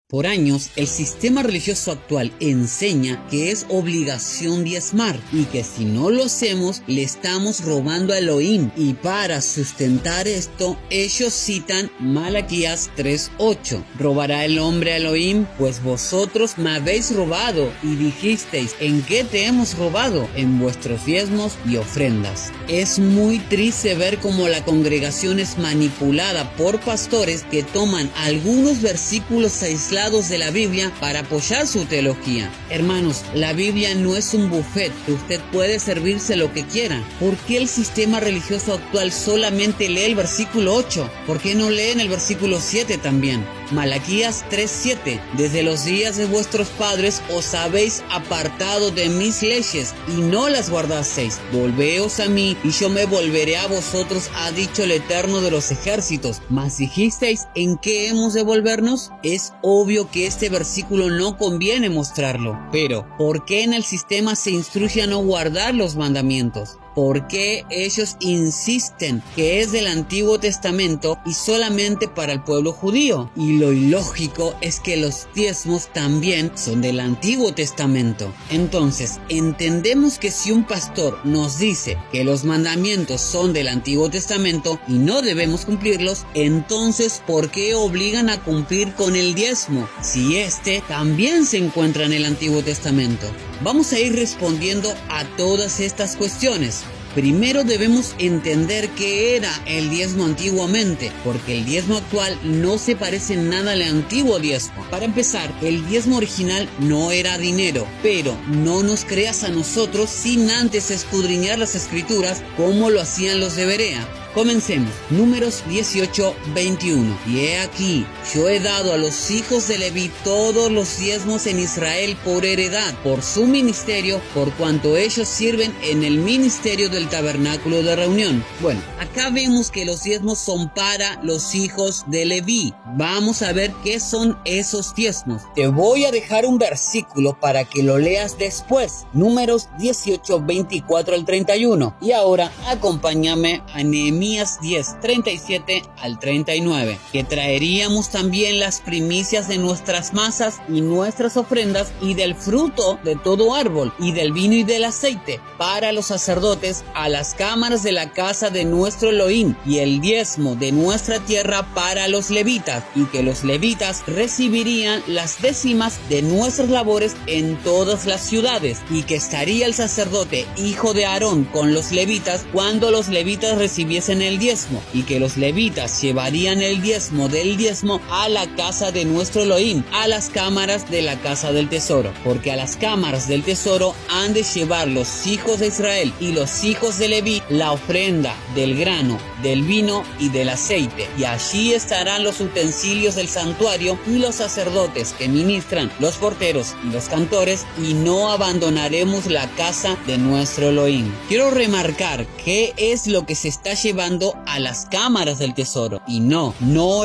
Por años, el sistema religioso actual enseña que es obligación diezmar y que si no lo hacemos, le estamos robando a Elohim. Y para sustentar esto, ellos citan Malaquías 3:8. ¿Robará el hombre a Elohim? Pues vosotros me habéis robado y dijisteis, ¿en qué te hemos robado? En vuestros diezmos y ofrendas. Es muy triste ver cómo la congregación es manipulada por pastores que toman algunos versículos aislados de la Biblia para apoyar su teología. Hermanos, la Biblia no es un buffet que usted puede servirse lo que quiera. ¿Por qué el sistema religioso actual solamente lee el versículo 8? ¿Por qué no leen el versículo 7 también? Malaquías 3:7. Desde los días de vuestros padres os habéis apartado de mis leyes y no las guardasteis. Volveos a mí y yo me volveré a vosotros, ha dicho el Eterno de los ejércitos. Mas dijisteis, ¿en qué hemos de volvernos? Es obvio que este versículo no conviene mostrarlo. Pero, ¿por qué en el sistema se instruye a no guardar los mandamientos? ¿Por qué ellos insisten que es del Antiguo Testamento y solamente para el pueblo judío? Y lo ilógico es que los diezmos también son del Antiguo Testamento. Entonces, entendemos que si un pastor nos dice que los mandamientos son del Antiguo Testamento y no debemos cumplirlos, entonces, ¿por qué obligan a cumplir con el diezmo si este también se encuentra en el Antiguo Testamento? Vamos a ir respondiendo a todas estas cuestiones. Primero debemos entender qué era el diezmo antiguamente, porque el diezmo actual no se parece en nada al antiguo diezmo. Para empezar, el diezmo original no era dinero, pero no nos creas a nosotros sin antes escudriñar las escrituras como lo hacían los de Berea. Comencemos. Números 18:21. Y he aquí, yo he dado a los hijos de Leví todos los diezmos en Israel por heredad, por su ministerio, por cuanto ellos sirven en el ministerio del tabernáculo de reunión. Bueno, acá vemos que los diezmos son para los hijos de Leví. Vamos a ver qué son esos diezmos. Te voy a dejar un versículo para que lo leas después. Números 18:24 al 31. Y ahora acompáñame a Nehemías 10:37 al 39, que traeríamos también las primicias de nuestras masas y nuestras ofrendas y del fruto de todo árbol y del vino y del aceite para los sacerdotes a las cámaras de la casa de nuestro Elohim y el diezmo de nuestra tierra para los levitas, y que los levitas recibirían las décimas de nuestras labores en todas las ciudades, y que estaría el sacerdote hijo de Aarón con los levitas cuando los levitas recibiesen el diezmo, y que los levitas llevarían el diezmo del diezmo a la casa de nuestro Elohim, a las cámaras de la casa del tesoro, porque a las cámaras del tesoro han de llevar los hijos de Israel y los hijos de Leví la ofrenda del grano, del vino y del aceite, y allí estarán los utensilios del santuario y los sacerdotes que ministran, los porteros y los cantores, y no abandonaremos la casa de nuestro Elohim. Quiero remarcar qué es lo que se está llevando a las cámaras del tesoro, y no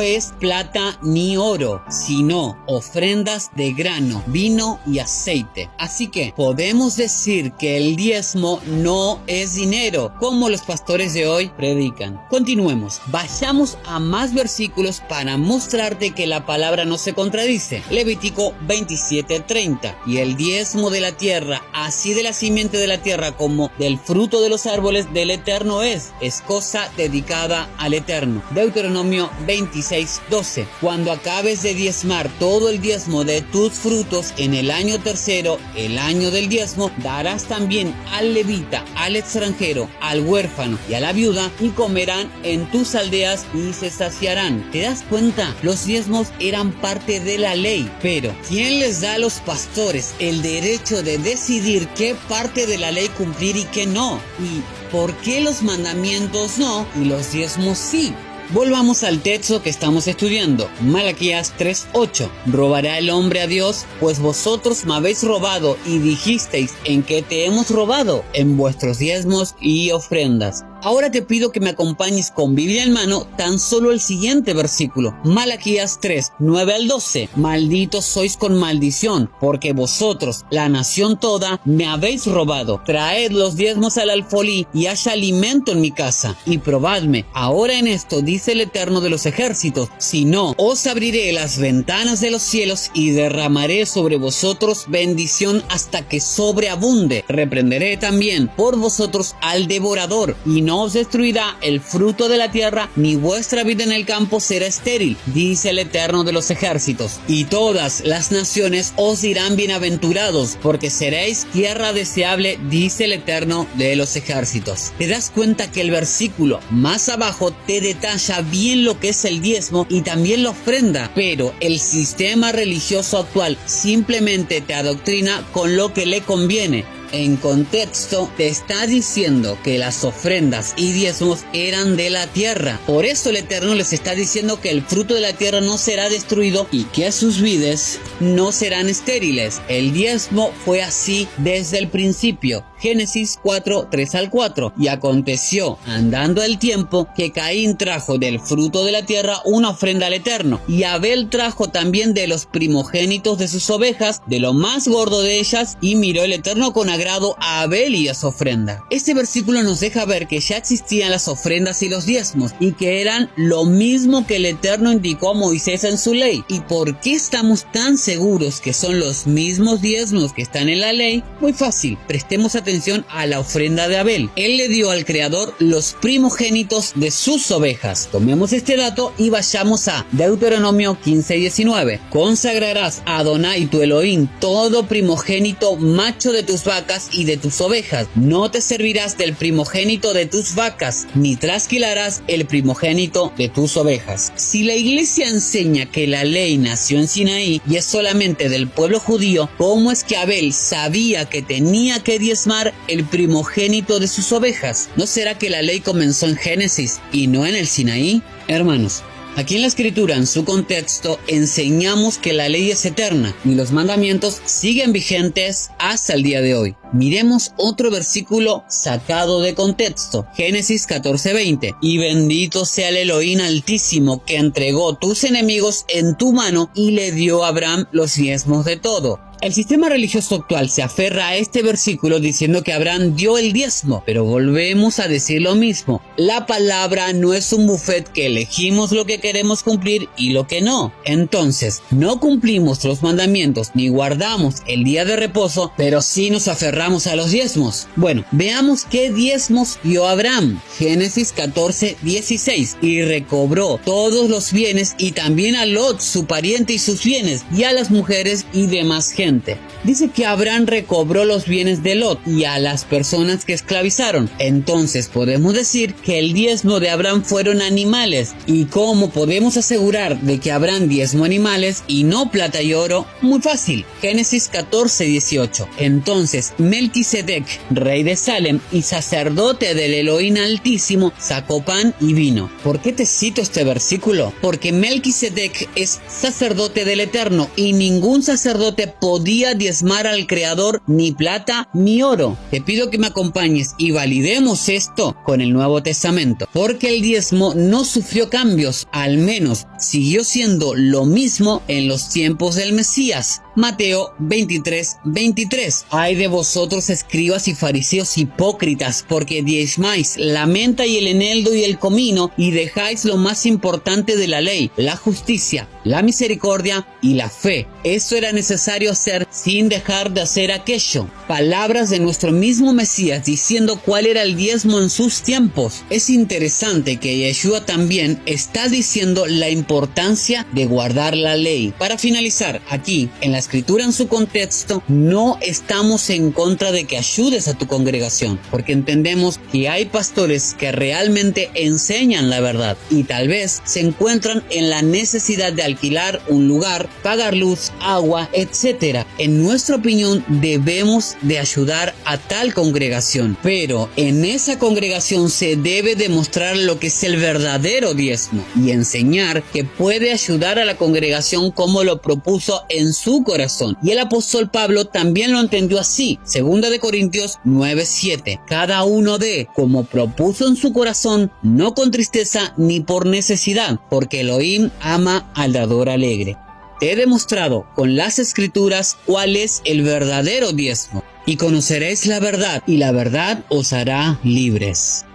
es plata ni oro, sino ofrendas de grano, vino y aceite. Así que podemos decir que el diezmo no es dinero, como los pastores de hoy predican. Continuemos, vayamos a más versículos para mostrarte que la palabra no se contradice. Levítico 27:30. Y el diezmo de la tierra, así de la simiente de la tierra como del fruto de los árboles del Eterno es cosa dedicada al Eterno. Deuteronomio 26:12. Cuando acabes de diezmar todo el diezmo de tus frutos en el año tercero, el año del diezmo, darás también al levita, al extranjero, al huérfano y a la viuda, y comerán en tus aldeas y se saciarán. ¿Te das cuenta? Los diezmos eran parte de la ley, pero ¿quién les da a los pastores el derecho de decidir qué parte de la ley cumplir y qué no? ¿Y por qué los mandamientos no y los diezmos sí? Volvamos al texto que estamos estudiando, Malaquías 3:8. ¿Robará el hombre a Dios? Pues vosotros me habéis robado y dijisteis, ¿en qué te hemos robado? En vuestros diezmos y ofrendas. Ahora te pido que me acompañes con Biblia en mano tan solo el siguiente versículo. Malaquías 3, 9 al 12. Malditos sois con maldición, porque vosotros, la nación toda, me habéis robado. Traed los diezmos al alfolí y haya alimento en mi casa. Y probadme, ahora en esto, dice el Eterno de los ejércitos, si no, os abriré las ventanas de los cielos y derramaré sobre vosotros bendición hasta que sobreabunde. Reprenderé también por vosotros al devorador, y no os destruirá el fruto de la tierra, ni vuestra vida en el campo será estéril, dice el Eterno de los ejércitos. Y todas las naciones os dirán bienaventurados, porque seréis tierra deseable, dice el Eterno de los ejércitos. ¿Te das cuenta que el versículo más abajo te detalla bien lo que es el diezmo y también la ofrenda? Pero el sistema religioso actual simplemente te adoctrina con lo que le conviene. En contexto, te está diciendo que las ofrendas y diezmos eran de la tierra. Por eso el Eterno les está diciendo que el fruto de la tierra no será destruido y que sus vides no serán estériles. El diezmo fue así desde el principio. Génesis 4, 3 al 4. Y aconteció, andando el tiempo, que Caín trajo del fruto de la tierra una ofrenda al Eterno. Y Abel trajo también de los primogénitos de sus ovejas, de lo más gordo de ellas, y miró el Eterno con agrado a Abel y a su ofrenda. Este versículo nos deja ver que ya existían las ofrendas y los diezmos, y que eran lo mismo que el Eterno indicó a Moisés en su ley. ¿Y por qué estamos tan seguros que son los mismos diezmos que están en la ley? Muy fácil, prestemos atención a la ofrenda de Abel. Él le dio al Creador los primogénitos de sus ovejas. Tomemos este dato y vayamos a Deuteronomio 15 y 19. Consagrarás a Adonai tu Elohim todo primogénito macho de tus vacas y de tus ovejas. No te servirás del primogénito de tus vacas, ni trasquilarás el primogénito de tus ovejas. Si la iglesia enseña que la ley nació en Sinaí y es solamente del pueblo judío, ¿cómo es que Abel sabía que tenía que diezmar el primogénito de sus ovejas? ¿No será que la ley comenzó en Génesis y no en el Sinaí? Hermanos, aquí en la Escritura, en su contexto, enseñamos que la ley es eterna y los mandamientos siguen vigentes hasta el día de hoy. Miremos otro versículo sacado de contexto. Génesis 14:20. Y bendito sea el Elohim Altísimo, que entregó tus enemigos en tu mano y le dio a Abraham los diezmos de todo. El sistema religioso actual se aferra a este versículo diciendo que Abraham dio el diezmo, pero volvemos a decir lo mismo. La palabra no es un buffet que elegimos lo que queremos cumplir y lo que no. Entonces, no cumplimos los mandamientos ni guardamos el día de reposo, pero sí nos aferramos a los diezmos. Bueno, veamos qué diezmos dio Abraham. Génesis 14:16. Y recobró todos los bienes y también a Lot, su pariente, y sus bienes, y a las mujeres y demás gente. Dice que Abraham recobró los bienes de Lot y a las personas que esclavizaron. Entonces podemos decir que el diezmo de Abraham fueron animales. ¿Y cómo podemos asegurar de que Abraham diezmó animales y no plata y oro? Muy fácil. Génesis 14:18. Entonces Melquisedec, rey de Salem y sacerdote del Elohim Altísimo, sacó pan y vino. ¿Por qué te cito este versículo? Porque Melquisedec es sacerdote del Eterno y ningún sacerdote podía diezmar al Creador ni plata ni oro. Te pido que me acompañes y validemos esto con el Nuevo Testamento, porque el diezmo no sufrió cambios, al menos siguió siendo lo mismo en los tiempos del Mesías. Mateo 23:23. Ay de vosotros, escribas y fariseos hipócritas, porque diezmáis la menta y el eneldo y el comino, y dejáis lo más importante de la ley, la justicia, la misericordia y la fe. Eso era necesario hacer sin dejar de hacer aquello. Palabras de nuestro mismo Mesías diciendo cuál era el diezmo en sus tiempos. Es interesante que Yeshua también está diciendo la importancia de guardar la ley. Para finalizar, aquí en la Escritura en su contexto, no estamos en contra de que ayudes a tu congregación, porque entendemos que hay pastores que realmente enseñan la verdad y tal vez se encuentran en la necesidad de alquilar un lugar, pagar luz, agua, etc. manera, en nuestra opinión, debemos de ayudar a tal congregación. Pero en esa congregación se debe demostrar lo que es el verdadero diezmo y enseñar que puede ayudar a la congregación como lo propuso en su corazón. Y el apóstol Pablo también lo entendió así. 2 de Corintios 9:7. Cada uno dé como propuso en su corazón, no con tristeza ni por necesidad, porque Elohim ama al dador alegre. Te he demostrado con las escrituras cuál es el verdadero diezmo, y conoceréis la verdad, y la verdad os hará libres.